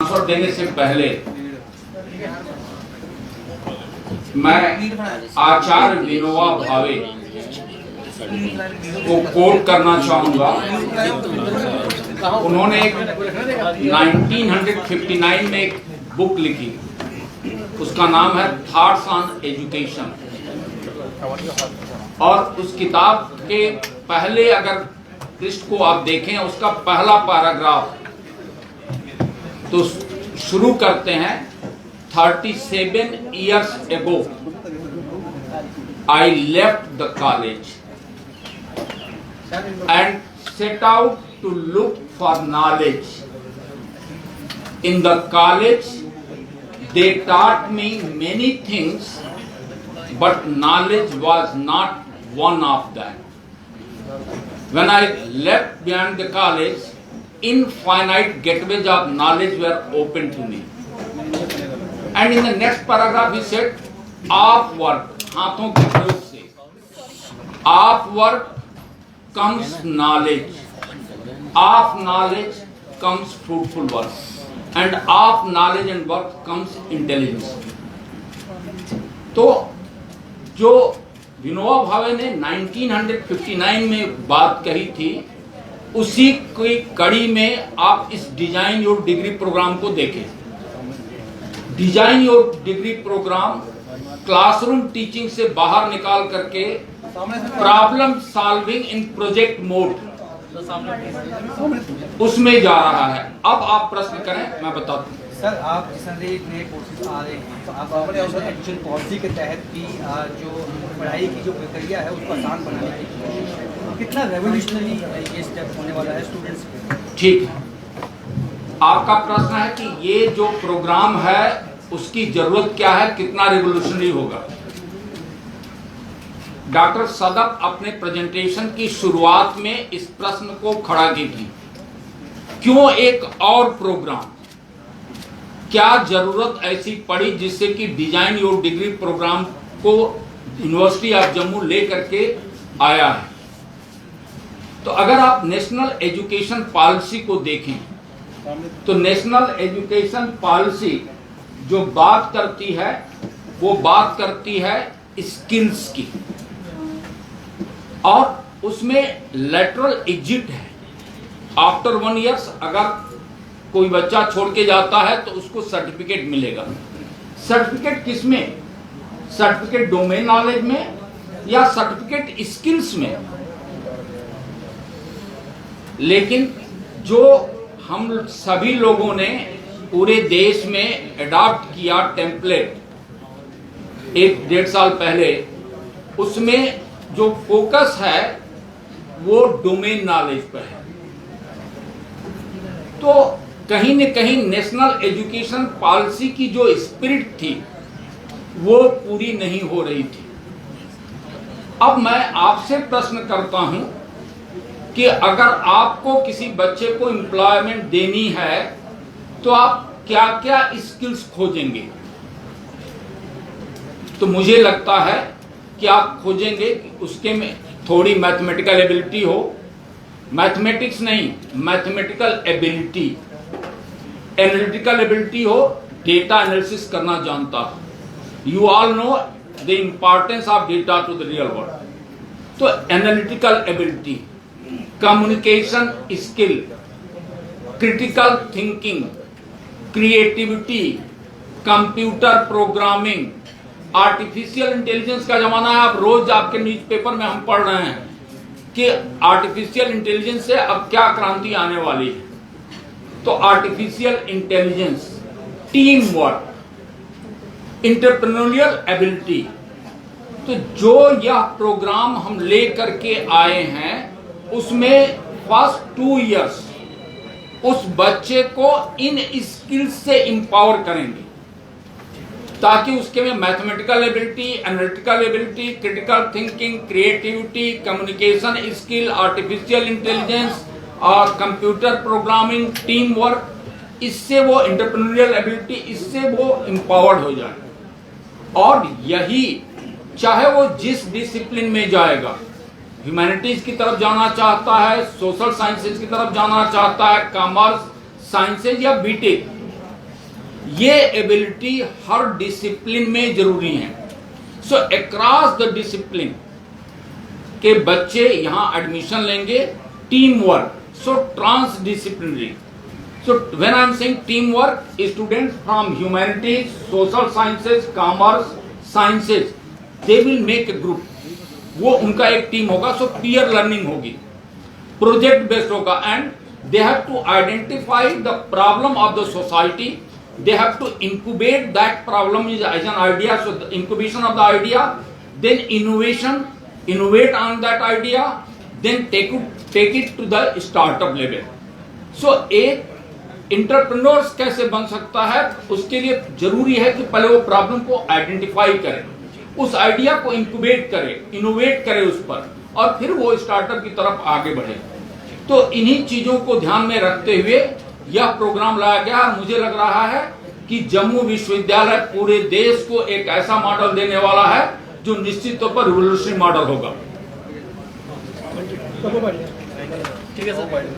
Answer देने से पहले मैं आचार्य विनोबा भावे को कोट करना चाहूंगा। उन्होंने 1959 में एक बुक लिखी, उसका नाम है थॉट्स ऑन एजुकेशन। और उस किताब के पहले अगर पृष्ठ को आप देखें, उसका पहला पैराग्राफ तो शुरू करते हैं 37 years ago I left the college and set out to look for knowledge. In the college they taught me many things, but knowledge was not one of them. When I left beyond the college, infinite gateways of knowledge were open to me. And in the next paragraph he said, of work, हाथों के प्रयोग से, of work comes knowledge, of knowledge comes fruitful work, and of knowledge and work comes intelligence. तो जो विनोबा भावे ने 1959 में बात कही थी, उसी की कड़ी में आप इस डिजाइन योर डिग्री प्रोग्राम को देखें। Design your degree programme classroom teaching से बाहर निकाल करके problem solving in project mode उसमें जा रहा है। अब आप प्रश्न करें, मैं बताता हूँ। सर, आप जिस तरह एक नए कोर्सेज आ रहे हैं, तो आप अपने एजुकेशन पॉलिसी के तहत की जो पढ़ाई की जो प्रक्रिया है उसको आसान बनाने की कोशिश है, कितना रेवोल्यूशनरी ये स्टेप होने वाला है स्टूडेंट्स के? ठीक है, आपका प्रश्न है कि ये जो प्रोग्राम है उसकी जरूरत क्या है, कितना रेवोल्यूशनरी होगा। डॉक्टर सदफ अपने प्रेजेंटेशन की शुरुआत में इस प्रश्न को खड़ा की थी, क्यों एक और प्रोग्राम, क्या जरूरत ऐसी पड़ी जिससे कि डिजाइन योर डिग्री प्रोग्राम को यूनिवर्सिटी ऑफ जम्मू लेकर के आया है। तो अगर आप नेशनल एजुकेशन पॉलिसी को देखें तो नेशनल एजुकेशन पॉलिसी जो बात करती है वो बात करती है स्किल्स की, और उसमें लेटरल एग्जिट है। आफ्टर 1 year अगर कोई बच्चा छोड़ के जाता है तो उसको सर्टिफिकेट मिलेगा। सर्टिफिकेट किसमें? सर्टिफिकेट डोमेन नॉलेज में या सर्टिफिकेट स्किल्स में? लेकिन जो हम सभी लोगों ने पूरे देश में अडॉप्ट किया टेम्पलेट 1-1.5 साल पहले, उसमें जो फोकस है वो डोमेन नॉलेज पर है। तो कहीं न कहीं नेशनल एजुकेशन पॉलिसी की जो स्पिरिट थी वो पूरी नहीं हो रही थी। अब मैं आपसे प्रश्न करता हूं कि अगर आपको किसी बच्चे को एम्प्लॉयमेंट देनी है तो आप क्या क्या स्किल्स खोजेंगे? तो मुझे लगता है कि आप खोजेंगे कि उसके में थोड़ी मैथमेटिकल एबिलिटी हो, मैथमेटिक्स नहीं, मैथमेटिकल एबिलिटी, एनालिटिकल एबिलिटी हो, डेटा एनालिसिस करना जानता हो। You all know the importance of data to the real world. तो analytical ability, communication skill, critical thinking, creativity, computer programming, artificial intelligence का जमाना है। आप रोज आपके न्यूज़पेपर में हम पढ़ रहे हैं कि आर्टिफिशियल इंटेलिजेंस से अब क्या क्रांति आने वाली है। तो artificial intelligence, team work, entrepreneurial ability. तो जो यह प्रोग्राम हम ले करके आए हैं उसमें फर्स्ट 2 years उस बच्चे को इन स्किल्स से एम्पावर करेंगे ताकि उसके में mathematical ability, analytical ability, critical thinking, creativity, communication skill, artificial intelligence और कंप्यूटर प्रोग्रामिंग, टीम वर्क, इससे वो एंटरप्रेन्योरियल एबिलिटी, इससे वो एम्पावर्ड हो जाए। और यही चाहे वो जिस डिसिप्लिन में जाएगा, ह्यूमैनिटीज की तरफ जाना चाहता है, सोशल साइंसेज की तरफ जाना चाहता है, कॉमर्स, साइंसेज या बीटेक, ये एबिलिटी हर डिसिप्लिन में जरूरी है। सो अक्रॉस द डिसिप्लिन के बच्चे यहां एडमिशन लेंगे। Team work, so transdisciplinary. So when I am saying teamwork, students from humanities, social sciences, commerce, sciences, they will make a group. वो उनका एक टीम होगा, so peer learning होगी, project based होगा, and they have to identify the problem of the society. They have to incubate that problem as an idea. So the incubation of the idea, then innovate on that idea, then take it to the startup level. So एक entrepreneurs कैसे बन सकता है, उसके लिए जरूरी है कि पहले वो प्रॉब्लम को आइडेंटिफाई करे, उस आइडिया को इंक्यूबेट करे, इनोवेट करे उस पर, और फिर वो स्टार्टअप की तरफ आगे बढ़े। तो इन्हीं चीजों को ध्यान में रखते हुए यह प्रोग्राम लाया गया। मुझे लग रहा है कि जम्मू विश्वविद्यालय पूरे देश को एक ऐसा मॉडल देने वाला है जो निश्चित तौर पर रिवोल्यूशनरी मॉडल होगा। ठीक है सर।